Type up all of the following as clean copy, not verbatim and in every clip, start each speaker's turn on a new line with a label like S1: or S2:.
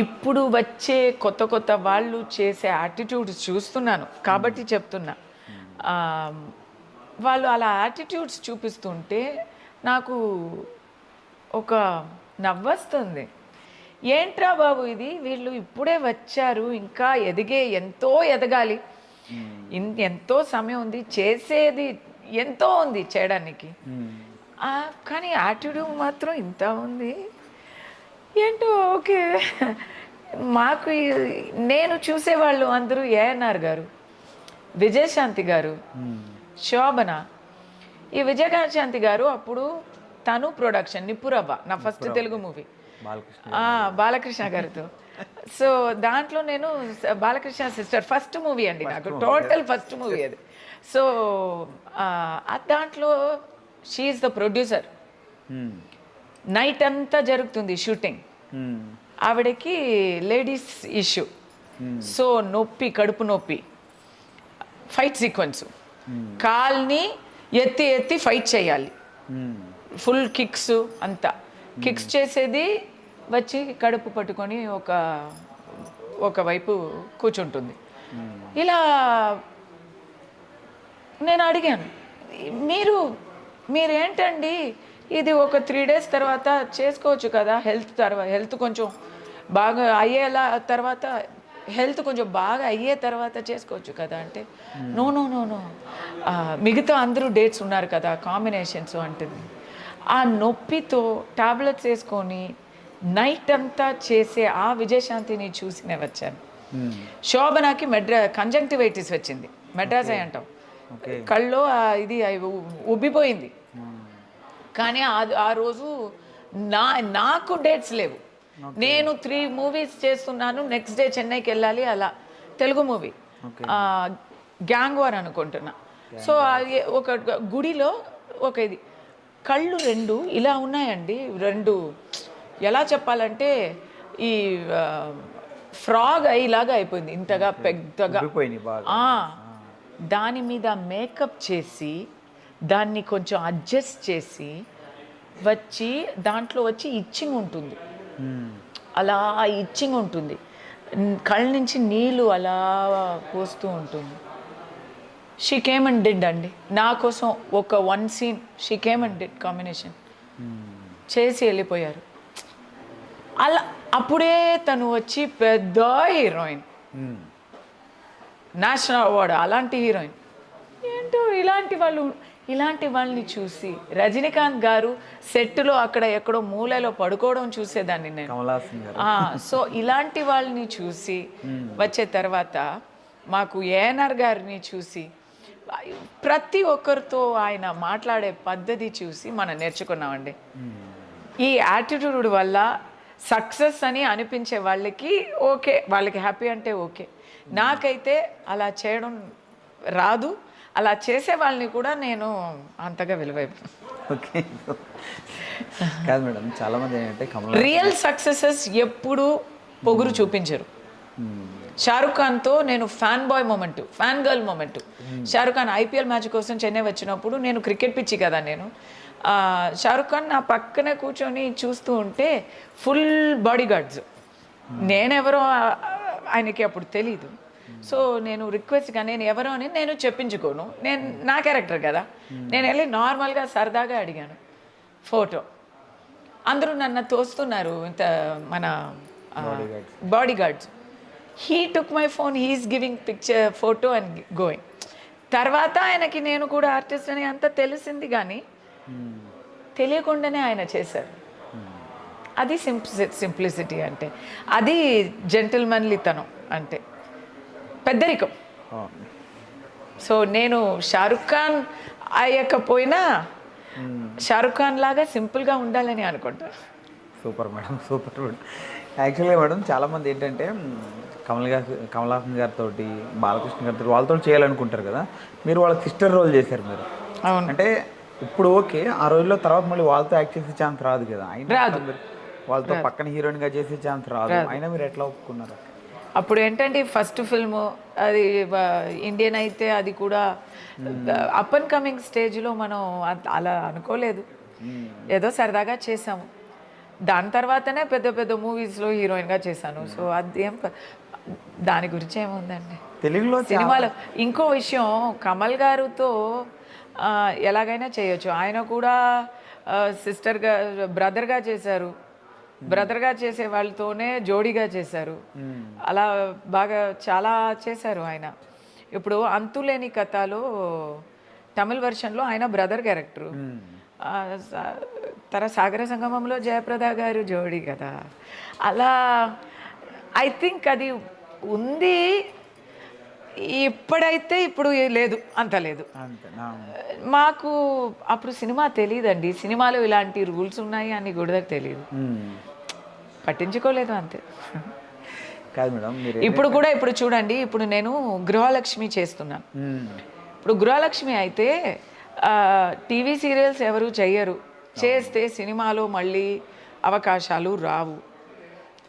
S1: ఇప్పుడు వచ్చే కొత్త కొత్త వాళ్ళు చేసే యాటిట్యూడ్స్ చూస్తున్నాను కాబట్టి చెప్తున్నా. ఆహ్, వాళ్ళు అలా యాటిట్యూడ్స్ చూపిస్తుంటే నాకు ఒక నవ్వొస్తుంది. ఏంట్రా బాబు ఇది! వీళ్ళు ఇప్పుడే వచ్చారు. ఇంకా ఎంతో ఎదగాలి. ఎంతో సమయం ఉంది. చేసేది ఎంతో ఉంది చేయడానికి. కానీ యాటిట్యూడ్ మాత్రం ఇంత ఉంది. ఏంటో ఓకే. మాకు నేను చూసేవాళ్ళు అందరూ ఏఎన్ఆర్ గారు, విజయశాంతి గారు, శోభన. ఈ విజయశాంతి గారు అప్పుడు తను ప్రొడక్షన్ నిప్పురవ్వ నా ఫస్ట్ తెలుగు మూవీ బాలకృష్ణ గారితో. సో దాంట్లో నేను బాలకృష్ణ సిస్టర్ ఫస్ట్ మూవీ అండి నాకు, టోటల్ ఫస్ట్ మూవీ అది. సో దాంట్లో షీఈస్ ద ప్రొడ్యూసర్. నైట్ అంతా జరుగుతుంది షూటింగ్. ఆవిడకి లేడీస్ ఇష్యూ. సో నొప్పి, కడుపు నొప్పి, ఫైట్ సీక్వెన్స్, కాల్ని ఎత్తి ఎత్తి ఫైట్ చేయాలి, ఫుల్ కిక్స్ అంతా. కిక్స్ చేసేది వచ్చి కడుపు పట్టుకొని ఒకవైపు కూర్చుంటుంది. ఇలా నేను అడిగాను, మీరేంటండి ఇది ఒక 3 days తర్వాత చేసుకోవచ్చు కదా, హెల్త్ కొంచెం బాగా అయ్యేలా తర్వాత, హెల్త్ కొంచెం బాగా అయ్యే తర్వాత చేసుకోవచ్చు కదా అంటే, నో నో నో నో మిగతా అందరూ డేట్స్ ఉన్నారు కదా కాంబినేషన్స్ అంటుంది. ఆ నొప్పితో టాబ్లెట్స్ వేసుకొని నైట్ అంతా చేసే ఆ విజయశాంతిని చూసి నేను వచ్చాను. శోభనాకి కంజంక్టివైటిస్ వచ్చింది, మెడ్రాస్ అంటాం, కళ్ళలో ఇది ఉబ్బిపోయింది. కానీ ఆ రోజు నాకు డేట్స్ లేవు. నేను 3 movies చేస్తున్నాను, నెక్స్ట్ డే చెన్నైకి వెళ్ళాలి. అలా తెలుగు మూవీ గ్యాంగ్ వార్ అనుకుంటున్నా. సో ఒక గుడిలో ఒక ఇది కళ్ళు 2 ఇలా ఉన్నాయండి. 2 ఎలా చెప్పాలంటే ఈ ఫ్రాగ్ ఇలాగా అయిపోయింది, ఇంతగా పెద్దగా. దాని మీద మేకప్ చేసి దాన్ని కొంచెం అడ్జస్ట్ చేసి వచ్చి దాంట్లో వచ్చి ఇచ్చింగ్ ఉంటుంది, అలా ఇచ్చింగ్ ఉంటుంది, కళ్ళ నుంచి నీళ్ళు అలా పోస్తూ ఉంటుంది. షీ కేమ్ అండ్ డిడ్ అండి నా కోసం ఒక 1 scene. She came and did combination చేసి వెళ్ళిపోయారు. అలా అప్పుడే తను వచ్చి పెద్ద హీరోయిన్, నేషనల్ అవార్డు అలాంటి హీరోయిన్. ఏంటో ఇలాంటి వాళ్ళని చూసి రజనీకాంత్ గారు సెట్లో అక్కడ ఎక్కడో మూలలో పడుకోవడం చూసేదాన్ని నేను. సో ఇలాంటి వాళ్ళని చూసి వచ్చే తర్వాత మాకు ఏఎన్ఆర్ గారిని చూసి ప్రతి ఒక్కరితో ఆయన మాట్లాడే పద్ధతి చూసి మనం నేర్చుకున్నామండి. ఈ యాటిట్యూడ్ వల్ల సక్సెస్ అని అనిపించే వాళ్ళకి ఓకే, వాళ్ళకి హ్యాపీ అంటే ఓకే. నాకైతే అలా చేయడం రాదు. అలా చేసే వాళ్ళని కూడా నేను అంతగా
S2: ఓకే కాదు మేడం, చాలామంది ఏంటంటే
S1: రియల్ సక్సెసెస్ ఎప్పుడు పొగురు చూపించరు. షారుఖ్ ఖాన్తో నేను fan girl moment. Shahrukh Khan IPL match కోసం చెన్నై వచ్చినప్పుడు, నేను క్రికెట్ పిచ్చి కదా నేను, షారుఖ్ ఖాన్ నా పక్కనే కూర్చొని చూస్తూ ఉంటే ఫుల్ బాడీ గార్డ్స్. నేనెవరో ఆయనకి అప్పుడు తెలీదు. సో నేను రిక్వెస్ట్గా నేను ఎవరో అని నేను చెప్పించుకోను, నేను నా క్యారెక్టర్ కదా. నేను వెళ్ళి నార్మల్గా సరదాగా అడిగాను ఫోటో. అందరూ నన్ను తోస్తున్నారు, ఇంత మన bodyguards. He took my phone, he's giving picture photo and going. తర్వాత ఆయనకి నేను కూడా ఆర్టిస్ట్ అని అంతా తెలిసింది, కానీ తెలియకుండానే ఆయన చేశారు. అది సింప్లిసిటీ అంటే, అది జెంటిల్మన్లీతనం అంటే, పెద్దరికం. సో నేను షారుఖ్ ఖాన్ అయ్యకపోయినా షారుఖ్ ఖాన్ లాగా సింపుల్గా ఉండాలని అనుకుంటాను.
S2: Super madam, super madam. యాక్చువల్గా మేడం చాలామంది ఏంటంటే కమలాసన్ గారితో, బాలకృష్ణ గారితో వాళ్ళతో చేయాలనుకుంటారు కదా. మీరు వాళ్ళ సిస్టర్ రోల్ చేశారు మీరు.
S1: అవును.
S2: అంటే ఇప్పుడు ఓకే, ఆ రోజుల్లో తర్వాత మళ్ళీ వాళ్ళతో యాక్ట్ చేసే ఛాన్స్ రాదు కదా,
S1: రాదు.
S2: వాళ్ళతో పక్కన హీరోయిన్గా చేసే ఛాన్స్ రాదు, అయినా మీరు ఎట్లా ఒప్పుకున్నారు?
S1: అప్పుడు ఏంటంటే ఫస్ట్ ఫిల్ము అది ఇండియన్ అయితే, అది కూడా అప్ అండ్ కమింగ్ స్టేజ్లో మనం అలా అనుకోలేదు, ఏదో సరదాగా చేసాము. దాని తర్వాతనే పెద్ద పెద్ద మూవీస్లో హీరోయిన్గా చేశాను. సో అది దాని గురించి ఏముందండి.
S2: తెలుగులో
S1: సినిమాలో ఇంకో విషయం, కమల్ గారితో ఎలాగైనా చేయొచ్చు. ఆయన కూడా సిస్టర్గా బ్రదర్గా చేశారు. బ్రదర్గా చేసే వాళ్ళతోనే జోడీగా చేశారు. అలా బాగా చాలా చేశారు ఆయన. ఇప్పుడు అంతులేని కథలో తమిళ వెర్షన్లో ఆయన బ్రదర్ క్యారెక్టరు. సాగర సంగమంలో జయప్రద గారు జోడీ కదా. అలా ఐ థింక్ అది ఉంది. ఇప్పుడైతే ఇప్పుడు లేదు, అంత లేదు. మాకు అప్పుడు సినిమా తెలియదండి. సినిమాలో ఇలాంటి రూల్స్ ఉన్నాయి అని కూడా తెలియదు, పట్టించుకోలేదు అంతే.
S2: కాదు మేడం, మీరు
S1: ఇప్పుడు కూడా ఇప్పుడు చూడండి, ఇప్పుడు నేను గృహలక్ష్మి చేస్తున్నాను. ఇప్పుడు గృహలక్ష్మి అయితే టీవీ సీరియల్స్ ఎవరు చెయ్యరు. చేస్తే సినిమాలో మళ్ళీ అవకాశాలు రావు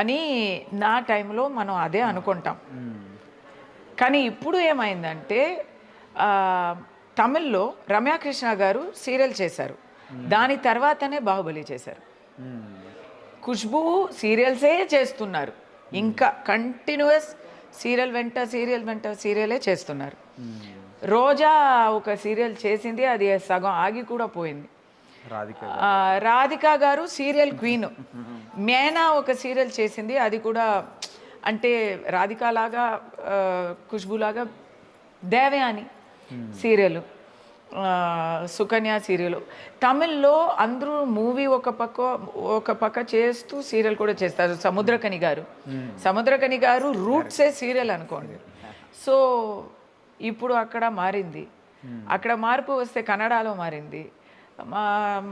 S1: అని నా టైంలో మనం అదే అనుకుంటాం. కానీ ఇప్పుడు ఏమైందంటే తమిళ్లో రమ్యాకృష్ణ గారు సీరియల్ చేశారు. దాని తర్వాతనే బాహుబలి చేశారు. ఖుష్బూ సీరియల్సే చేస్తున్నారు. ఇంకా కంటిన్యూస్ సీరియల్ వెంట సీరియలే చేస్తున్నారు. రోజా ఒక సీరియల్ చేసింది, అది సగం ఆగి కూడా పోయింది. రాధిక గారు సీరియల్ క్వీన్. మేనా ఒక సీరియల్ చేసింది, అది కూడా అంటే రాధిక లాగా ఖుష్బూ లాగా. Devayani serial, Sukanya serial. తమిళ్లో అందరూ మూవీ ఒక పక్క చేస్తూ సీరియల్ కూడా చేస్తారు. సముద్రకని గారు రూట్సే సీరియల్ అనుకోండి. సో ఇప్పుడు అక్కడ మారింది. అక్కడ మార్పు వస్తే కన్నడలో మారింది,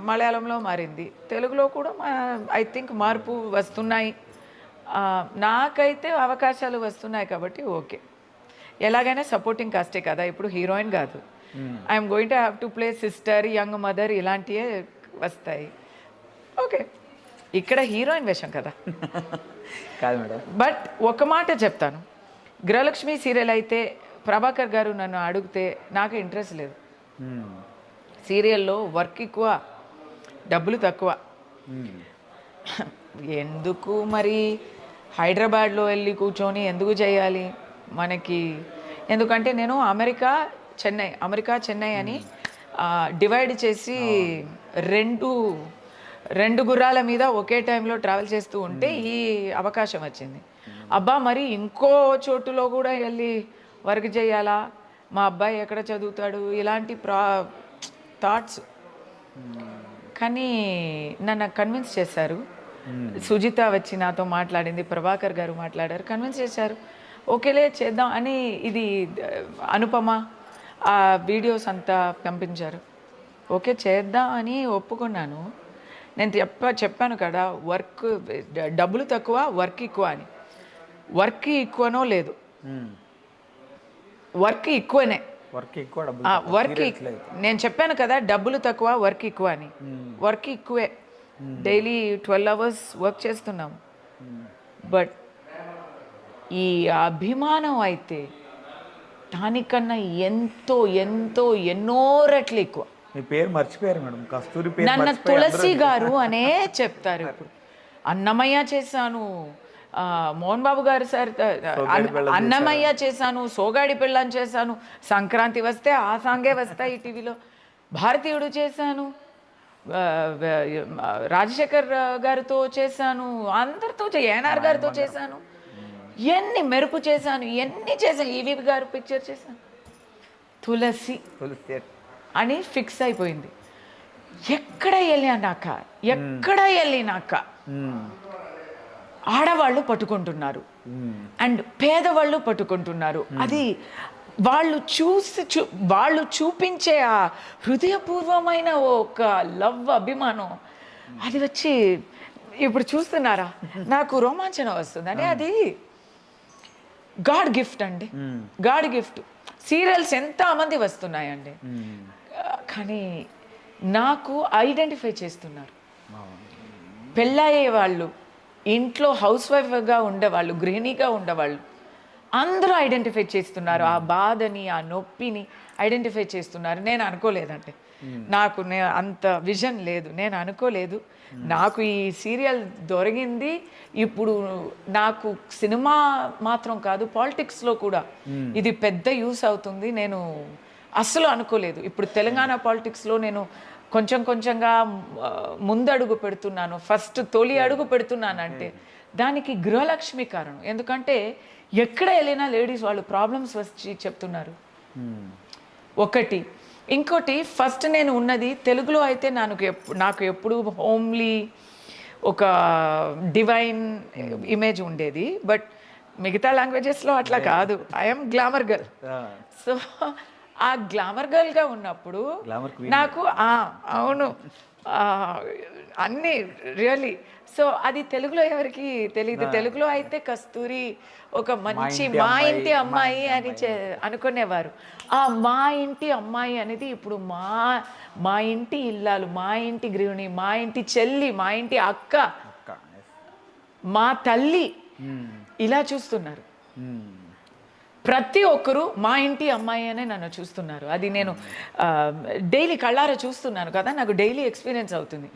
S1: మలయాళంలో మారింది, తెలుగులో కూడా ఐ థింక్ మార్పు వస్తున్నాయి. నాకైతే అవకాశాలు వస్తున్నాయి కాబట్టి ఓకే. ఎలాగైనా సపోర్టింగ్ కాస్టే కదా, ఇప్పుడు హీరోయిన్ కాదు. I'm going to have to play sister, young mother, ఇలాంటివే వస్తాయి. ఓకే, ఇక్కడ హీరోయిన్ వేషం కదా.
S2: కాదు మేడం,
S1: బట్ ఒక మాట చెప్తాను, గృహలక్ష్మి సీరియల్ అయితే ప్రభాకర్ గారు నన్ను అడిగితే నాకు ఇంట్రెస్ట్ లేదు. సీరియల్లో వర్క్ ఎక్కువ, డబ్బులు తక్కువ. ఎందుకు మరి హైదరాబాద్లో వెళ్ళి కూర్చొని ఎందుకు చేయాలి మనకి? ఎందుకంటే నేను అమెరికా చెన్నై అని డివైడ్ చేసి రెండు గుర్రాల మీద ఒకే టైంలో ట్రావెల్ చేస్తూ ఉంటే ఈ అవకాశం వచ్చింది. అబ్బా, మరి ఇంకో చోటులో కూడా వెళ్ళి వర్క్ చేయాలా, మా అబ్బాయి ఎక్కడ చదువుతాడు, ఇలాంటి థాట్స్. కానీ నన్ను కన్విన్స్ చేశారు. సుజిత వచ్చి నాతో మాట్లాడింది, ప్రభాకర్ గారు మాట్లాడారు, కన్విన్స్ చేశారు. ఓకేలే చేద్దాం అని. ఇది అనుపమ ఆ వీడియోస్ అంతా పంపించారు. ఓకే చేద్దాం అని ఒప్పుకున్నాను. నేను చెప్పాను కదా, డబ్బులు తక్కువ, వర్క్ ఎక్కువ అని. వర్క్ ఎక్కువనో లేదు, వర్క్ ఎక్కువనే. నేను చెప్పాను కదా, డబ్బులు తక్కువ, వర్క్ ఎక్కువ అని. వర్క్ ఎక్కువే, డైలీ 12 hours వర్క్ చేస్తున్నాం. బట్ ఈ అభిమానం అయితే దానికన్నా ఎన్నో రెట్లు ఎక్కువ.
S2: మీ పేరు మర్చిపోయారు మేడం, కస్తూరి పేరు.
S1: నన్ను తులసి గారు అనే చెప్తారు. ఇప్పుడు అన్నమయ్య చేశాను, మోహన్ బాబు గారు సార్ అన్నమయ్య చేశాను, సోగాడి పెళ్ళని చేశాను, సంక్రాంతి వస్తే ఆ సాంగే వస్తాయి టీవీలో, భారతీయుడు చేశాను, రాజశేఖర్ గారితో చేశాను, అందరితో ఏఎన్ఆర్ గారితో చేశాను, ఎన్ని మెరుపు చేశాను, ఈవీ గారు పిక్చర్ చేశాను. తులసి అని ఫిక్స్ అయిపోయింది. ఎక్కడ వెళ్ళినాక ఆడవాళ్ళు పట్టుకుంటున్నారు అండ్ పేదవాళ్ళు పట్టుకుంటున్నారు. అది వాళ్ళు చూపించే ఆ హృదయపూర్వమైన ఒక లవ్, అభిమానం, అది వచ్చి ఇప్పుడు చూస్తున్నారా, నాకు రోమాంచనం వస్తుందని. అది గాడ్ గిఫ్ట్ అండి, గాడ్ గిఫ్ట్. సీరియల్స్ ఎంతమంది వస్తున్నాయండి, కానీ నాకు ఐడెంటిఫై చేస్తున్నారు. పెళ్ళయ్యే వాళ్ళు, ఇంట్లో హౌస్ వైఫ్గా ఉండేవాళ్ళు, గృహిణిగా ఉండేవాళ్ళు అందరూ ఐడెంటిఫై చేస్తున్నారు. ఆ బాధని, ఆ నొప్పిని ఐడెంటిఫై చేస్తున్నారు. నేను అనుకోలేదంటే, నాకు అంత విజన్ లేదు, నేను అనుకోలేదు. నాకు ఈ సీరియల్ దొరికింది ఇప్పుడు నాకు సినిమా మాత్రం కాదు పాలిటిక్స్లో కూడా ఇది పెద్ద యూస్ అవుతుంది. నేను అస్సలు అనుకోలేదు. ఇప్పుడు తెలంగాణ పాలిటిక్స్లో నేను కొంచెంగా ముందడుగు పెడుతున్నాను, ఫస్ట్ తొలి అడుగు పెడుతున్నాను అంటే దానికి గృహలక్ష్మి కారణం. ఎందుకంటే ఎక్కడ వెళ్ళినా లేడీస్ వాళ్ళు ప్రాబ్లమ్స్ వచ్చి చెప్తున్నారు. ఒకటి ఇంకోటి ఫస్ట్ నేను ఉన్నది తెలుగులో అయితే నాకు ఎప్పుడు హోమ్లీ ఒక డివైన్ ఇమేజ్ ఉండేది. బట్ మిగతా లాంగ్వేజెస్లో అట్లా కాదు. I'm glamour girl. సో ఆ గ్లామర్ గర్ల్గా ఉన్నప్పుడు నాకు అవును అన్నీ రియల్లీ. సో అది తెలుగులో ఎవరికి తెలియదు. తెలుగులో అయితే కస్తూరి ఒక మంచి మా ఇంటి అమ్మాయి అని అనుకునేవారు. ఆ మా ఇంటి అమ్మాయి అనేది ఇప్పుడు మా ఇంటి ఇల్లాలు, మా ఇంటి గృహిణి, మా ఇంటి చెల్లి, మా ఇంటి అక్క, మా తల్లి ఇలా చూస్తున్నారు. ప్రతి ఒక్కరు మా ఇంటి అమ్మాయి అనే నన్ను చూస్తున్నారు. అది నేను డైలీ కళ్ళారా చూస్తున్నాను కదా, నాకు డైలీ ఎక్స్పీరియన్స్ అవుతుంది.